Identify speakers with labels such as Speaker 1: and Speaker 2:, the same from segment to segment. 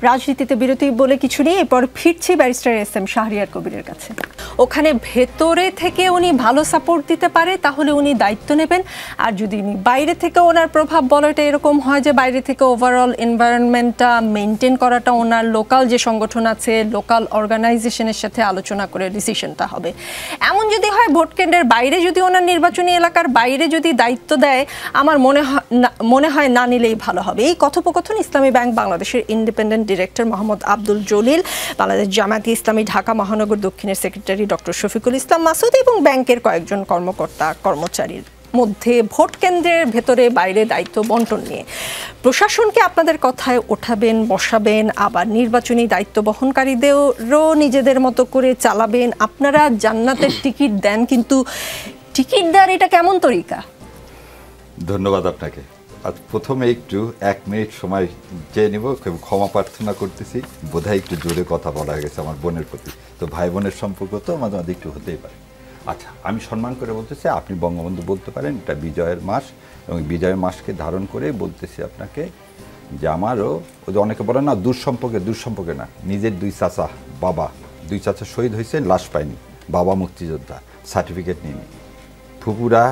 Speaker 1: রাজনীতিতে বিরতি বলে কিছু নেই, এরপর ফিরছি ব্যারিস্টার এস এম শাহরিয়ার কবিরের কাছে। ওখানে ভেতরে থেকে উনি ভালো সাপোর্ট দিতে পারে তাহলে উনি দায়িত্ব নেবেন, আর যদি বাইরে থেকে ওনার প্রভাব বলাটা এরকম হয় যে বাইরে থেকে ওভারঅল এনভায়রনমেন্টটা মেনটেন করাটা ওনার লোকাল যে সংগঠন আছে, লোকাল অর্গানাইজেশনের সাথে আলোচনা করে ডিসিশনটা হবে, এমন যদি হয় ভোট কেন্দ্রের বাইরে যদি ওনার নির্বাচনী এলাকার বাইরে যদি দায়িত্ব দেয়, আমার মনে হয় না নিলেই ভালো হবে। এই কথোপকথন ইসলামী ব্যাংক বাংলাদেশের independent director Mohammad Abdul Jalil, Bangladesh জামায়াতে ইসলামী ঢাকা মহানগর দক্ষিণের সেক্রেটারি ডক্টর শফিকুল ইসলাম মাসুদ এবং ব্যাংকের কয়েকজন কর্মকর্তা কর্মচারীর মধ্যে ভোট কেন্দ্রের ভেতরে বাইরে দায়িত্ব বন্টন নিয়ে। প্রশাসনকে আপনাদের কথায় ওঠাবেন, বসাবেন, আবার নির্বাচনী দায়িত্ব বহনকারীদেরও নিজেদের মতো করে চালাবেন। আপনারা জান্নাতের টিকিট দেন, কিন্তু টিকিট দেওয়ার এটা কেমন তরিকা?
Speaker 2: ধন্যবাদ আপনাকে। আজ প্রথমে একটু 1 মিনিট সময় চেয়ে নিব, ক্ষমা প্রার্থনা করতেছি, বোধহয় একটু জোরে কথা বলা গেছে আমার বোনের প্রতি, তো ভাই বোনের সম্পর্ক তো মাঝে মাঝে একটু হতেই পারে। আচ্ছা, আমি সম্মান করে বলতেছি, আপনি বঙ্গবন্ধু বলতে পারেন, এটা বিজয়ের মাস, এবং বিজয়ের মাসকে ধারণ করে বলতেছি আপনাকে যে আমারও ওই যে অনেকে বলে না দুঃসম্পর্কে না, নিজের 2 চাচা, বাবা 2 চাচা শহীদ হয়েছে, লাশ পায়নি, বাবা মুক্তিযোদ্ধা, সার্টিফিকেট নিয়নি, ফুপুরা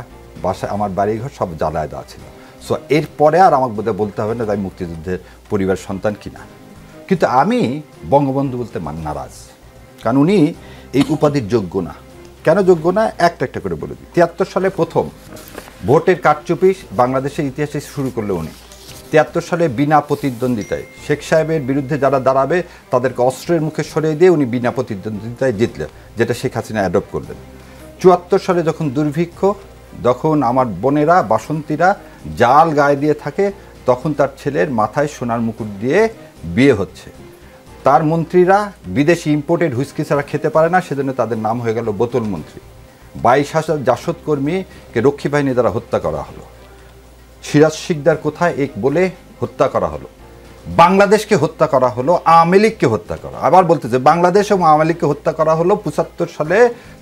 Speaker 2: বাসায়, আমার বাড়িঘর সব জ্বালায় দেওয়া ছিল। সো এরপরে আর আমাকে বোধহয় বলতে হবে না তাই মুক্তিযুদ্ধের পরিবার সন্তান কিনা, কিন্তু আমি বঙ্গবন্ধু বলতে নারাজ, কারণ উনি এই উপাধির যোগ্য না। কেন যোগ্য না একটা একটা করে বলে দিই। 73 সালে প্রথম ভোটের কারচুপি বাংলাদেশের ইতিহাসে শুরু করলে উনি। 73 সালে বিনা প্রতিদ্বন্দ্বিতায় শেখ সাহেবের বিরুদ্ধে যারা দাঁড়াবে তাদেরকে অস্ত্রের মুখে সরিয়ে দিয়ে উনি বিনা প্রতিদ্বন্দ্বিতায় জিতলেন, যেটা শেখ হাসিনা অ্যাডপ্ট করলেন। 74 সালে যখন দুর্ভিক্ষ, যখন আমার বোনেরা বাসন্তীরা জাল গায়ে দিয়ে থাকে, তখন তার ছেলের মাথায় সোনার মুকুট দিয়ে বিয়ে হচ্ছে। তার মন্ত্রীরা বিদেশি ইম্পোর্টেড হুইস্কি ছাড়া খেতে পারে না, সেজন্য তাদের নাম হয়ে গেল বোতল মন্ত্রী। 22,000 জাসদ কর্মীকে রক্ষী বাহিনী দ্বারা হত্যা করা হলো। সিরাজ শিকদার কোথায় এক বলে হত্যা করা হলো। বাংলাদেশকে হত্যা করা হলো, আওয়ামী লীগকে হত্যা করা, আবার বলতেছে বাংলাদেশ এবং আওয়ামী লীগকে হত্যা করা হলো 75 সালে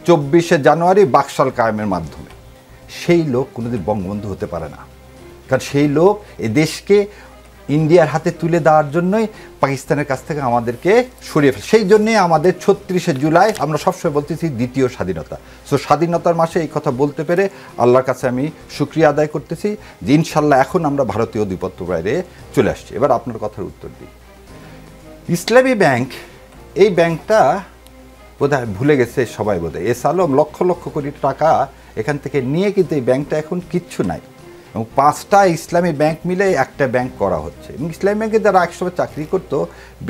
Speaker 2: 24শে জানুয়ারি বাকশাল কায়েমের মাধ্যমে। সেই লোক কোনোদিন বঙ্গবন্ধু হতে পারে না, কারণ সেই লোক এই দেশকে ইন্ডিয়ার হাতে তুলে দেওয়ার জন্যই পাকিস্তানের কাছ থেকে আমাদেরকে সরিয়ে ফেলে। সেই জন্যই আমাদের 36শে জুলাই আমরা সবসময় বলতেছি দ্বিতীয় স্বাধীনতা। সো স্বাধীনতার মাসে এই কথা বলতে পেরে আল্লাহর কাছে আমি শুকরিয়া আদায় করতেছি যে ইনশাল্লাহ এখন আমরা ভারতীয় আধিপত্য বাইরে চলে আসছি। এবার আপনার কথার উত্তর দিই। ইসলামী ব্যাংক, এই ব্যাংকটা বোধহয় ভুলে গেছে সবাই, বোধহয় এস আলম লক্ষ লক্ষ কোটি টাকা এখান থেকে নিয়ে, কিন্তু এই ব্যাংকটা এখন কিচ্ছু নাই, এবং 5টা ইসলামী ব্যাংক মিলে একটা ব্যাংক করা হচ্ছে। এবং ইসলামী ব্যাংকে যারা একসময় চাকরি করতো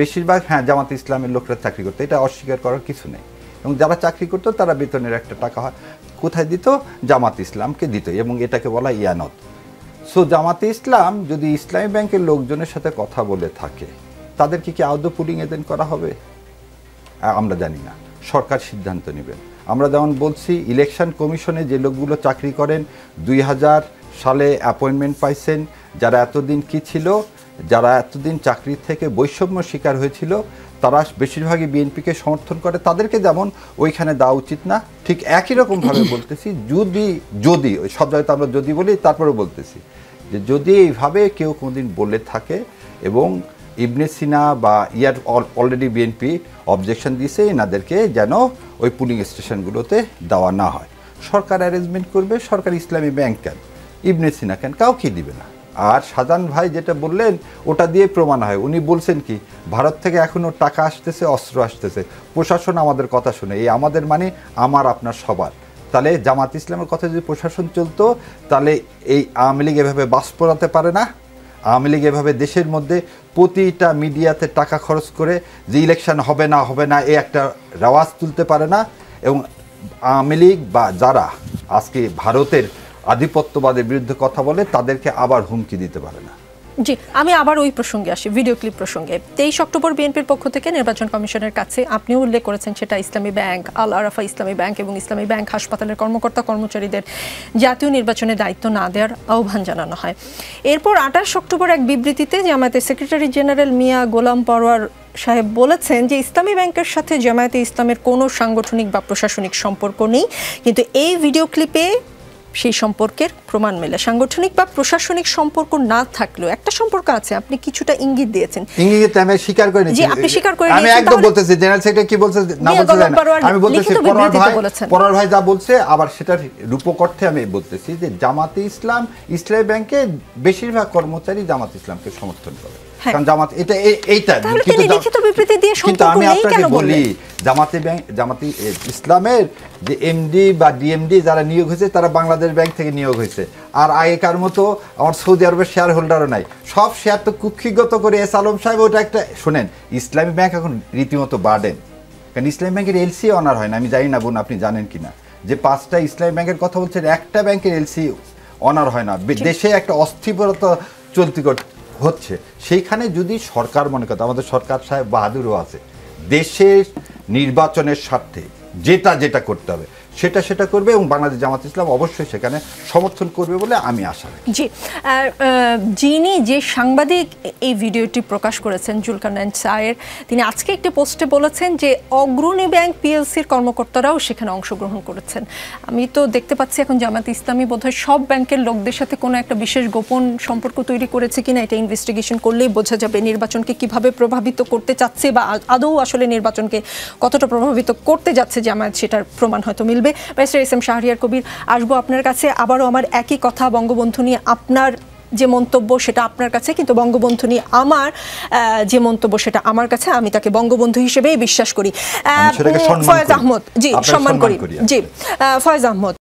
Speaker 2: বেশিরভাগ জামাত ইসলামের লোকরা চাকরি করতো, এটা অস্বীকার করার কিছু নেই। এবং যারা চাকরি করতো তারা বেতনের একটা টাকা কোথায় দিত? জামাত ইসলামকে দিত, এবং এটাকে বলা ইয়ানত। সো জামাতে ইসলাম যদি ইসলামী ব্যাংকের লোকজনের সাথে কথা বলে থাকে, তাদেরকে কি আদৌ পুলিং এজেন্ট করা হবে? আমরা জানি না, সরকার সিদ্ধান্ত নেবেন। আমরা যেমন বলছি ইলেকশন কমিশনে যে লোকগুলো চাকরি করেন 2000 সালে অ্যাপয়েন্টমেন্ট পাইছেন, যারা এতদিন কি ছিল, যারা এতদিন চাকরি থেকে বৈষম্য শিকার হয়েছিল, তারা বেশিরভাগই বিএনপিকে সমর্থন করে, তাদেরকে যেমন ওইখানে দেওয়া উচিত না, ঠিক একই রকমভাবে বলতেছি যদি ওই সব জায়গায় আমরা যদি বলি, তারপরে বলতেছি যে যদি এইভাবে কেউ কোনোদিন বলে থাকে, এবং ইবনে সিনা বা অলরেডি বিএনপি অবজেকশন দিয়েছে এনাদেরকে যেন ওই পুলিং স্টেশনগুলোতে দেওয়া না হয়, সরকার অ্যারেঞ্জমেন্ট করবে। সরকার ইসলামী ব্যাংক কেন, ইবনে সিনা কেন, কাউকে দিবে না। আর শাহজাহান ভাই যেটা বললেন ওটা দিয়ে প্রমাণ হয়, উনি বলছেন কি ভারত থেকে এখনও টাকা আসতেছে, অস্ত্র আসতেছে, প্রশাসন আমাদের কথা শুনে, এই আমাদের মানে আমার আপনার সবার। তাহলে জামাত ইসলামের কথা যদি প্রশাসন চলতো, তাহলে এই আওয়ামী লীগ এভাবে বাস পড়াতে পারে না, আওয়ামী লীগ এভাবে দেশের মধ্যে প্রতিটা মিডিয়াতে টাকা খরচ করে যে ইলেকশন হবে না এই একটা রেওয়াজ তুলতে পারে না, এবং আওয়ামী লীগ বা যারা আজকে ভারতের আধিপত্যবাদের বিরুদ্ধে কথা বলে তাদেরকে আবার হুমকি দিতে পারে না।
Speaker 1: জি, আমি আবার ওই প্রসঙ্গে আসি, ভিডিও ক্লিপ প্রসঙ্গে। 23 অক্টোবর বিএনপির পক্ষ থেকে নির্বাচন কমিশনের কাছে আপনিও উল্লেখ করেছেন, সেটা ইসলামী ব্যাংক, আল আরাফা ইসলামী ব্যাংক এবং ইসলামী ব্যাংক হাসপাতালের কর্মকর্তা কর্মচারীদের জাতীয় নির্বাচনে দায়িত্ব না দেওয়ার আহ্বান জানানো হয়। এরপর 28 অক্টোবর এক বিবৃতিতে জামায়াতের সেক্রেটারি জেনারেল মিয়া গোলাম পরোয়ার সাহেব বলেছেন যে ইসলামী ব্যাংকের সাথে জামায়াতে ইসলামের কোনো সাংগঠনিক বা প্রশাসনিক সম্পর্ক নেই, কিন্তু এই ভিডিও ক্লিপে সেই সম্পর্কের প্রমাণ মেলে। সাংগঠনিক বা প্রশাসনিক সম্পর্ক না থাকলেও একটা সম্পর্ক আছে, আপনি কিছুটা ইঙ্গিত দিয়েছেন।
Speaker 3: ইঙ্গিত আমি স্বীকার করে নিয়েছি,
Speaker 1: আপনি স্বীকার করে
Speaker 3: আমি একদম বলতেছি জেনারেল সেক্রেটারি কি বলছে না বলছে আমি বলতেছি পরার ভাই যা বলছে, আবার সেটার রূপকর্থে আমি বলতেছি যে জামাতে ইসলাম, ইসলামী ব্যাংকে বেশিরভাগ কর্মচারী জামাত ইসলামকে সমর্থন করে, কারণ জামাত এটা এইটা।
Speaker 1: কিন্তু
Speaker 3: আমি আপনাকে বলি জামাতে ইসলামের যে এমডি বা ডিএমডি যারা নিয়োগ হয়েছে তারা বাংলাদেশ ব্যাংক থেকে নিয়োগ হয়েছে। আর আগেকার মতো আমার সৌদি আরবের শেয়ার হোল্ডারও নাই, সব শেয়ার তো কুক্ষিগত করে এস আলম সাহেব ওটা একটা শোনেন। ইসলামী ব্যাংক এখন রীতিমতো বার্ডেন, কারণ ইসলামী ব্যাংকের এলসি অনার হয় না। আমি জানি না বোন আপনি জানেন কিনা যে 5টা ইসলামী ব্যাংকের কথা বলছেন, একটা ব্যাংকের এলসি অনার হয় না। দেশে একটা অস্থিরতা চলতি হচ্ছে, সেইখানে যদি সরকার মনে করে, আমাদের সরকার সাহেব বাহাদুরও আছে, দেশের নির্বাচনের স্বার্থে যেটা করতে হবে সেটা করবে, এবং বাংলাদেশ জামাত ইসলাম অবশ্যই সেখানে সমর্থন করবে বলে আমি আশা রাখি।
Speaker 1: জি, যিনি যে সাংবাদিক এই ভিডিওটি প্রকাশ করেছেন জুলকারনাইন সায়ের, তিনি আজকে একটি পোস্টে বলেছেন যে অগ্রণী ব্যাংক পিএলসির কর্মকর্তারাও সেখানে অংশগ্রহণ করেছেন। আমি তো দেখতে পাচ্ছি এখন জামাত ইসলামী বোধহয় সব ব্যাংকের লোকদের সাথে কোনো একটা বিশেষ গোপন সম্পর্ক তৈরি করেছে কিনা, এটা ইনভেস্টিগেশন করলেই বোঝা যাবে নির্বাচনকে কিভাবে প্রভাবিত করতে চাচ্ছে বা আদৌ আসলে নির্বাচনকে কতটা প্রভাবিত করতে যাচ্ছে জামায়াত, সেটার প্রমাণ হয়তো মিলবে। Barrister S M Shahriar Kabir, আসবো আপনার কাছে। আবারও আমার একই কথা, বঙ্গবন্ধু নিয়ে আপনার যে মন্তব্য সেটা আপনার কাছে, কিন্তু বঙ্গবন্ধু নিয়ে আমার যে মন্তব্য সেটা আমার কাছে, আমি তাকে বঙ্গবন্ধু হিসেবেই বিশ্বাস করি। ফয়েজ আহমদ, জি সম্মান করি, জি ফয়েজ আহমদ,